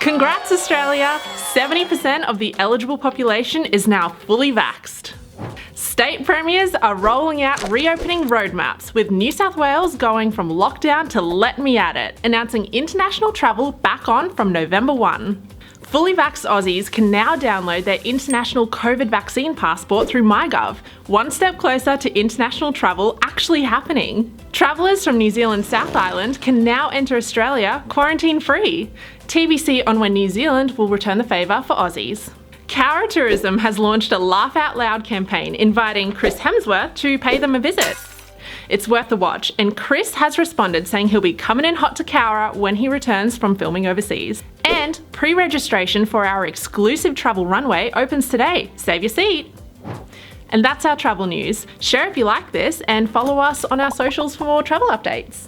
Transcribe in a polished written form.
Congrats Australia! 70% of the eligible population is now fully vaxxed. State premiers are rolling out reopening roadmaps, with New South Wales going from lockdown to let me at it, announcing international travel back on from November 1. Fully vaxxed Aussies can now download their international COVID vaccine passport through MyGov, one step closer to international travel actually happening. Travellers from New Zealand's South Island can now enter Australia quarantine-free. TBC on when New Zealand will return the favour for Aussies. Cowra Tourism has launched a Laugh Out Loud campaign inviting Chris Hemsworth to pay them a visit. It's worth a watch, and Chris has responded saying he'll be coming in hot to Cowra when he returns from filming overseas. And pre-registration for our exclusive travel runway opens today. Save your seat! And that's our travel news. Share if you like this and follow us on our socials for more travel updates.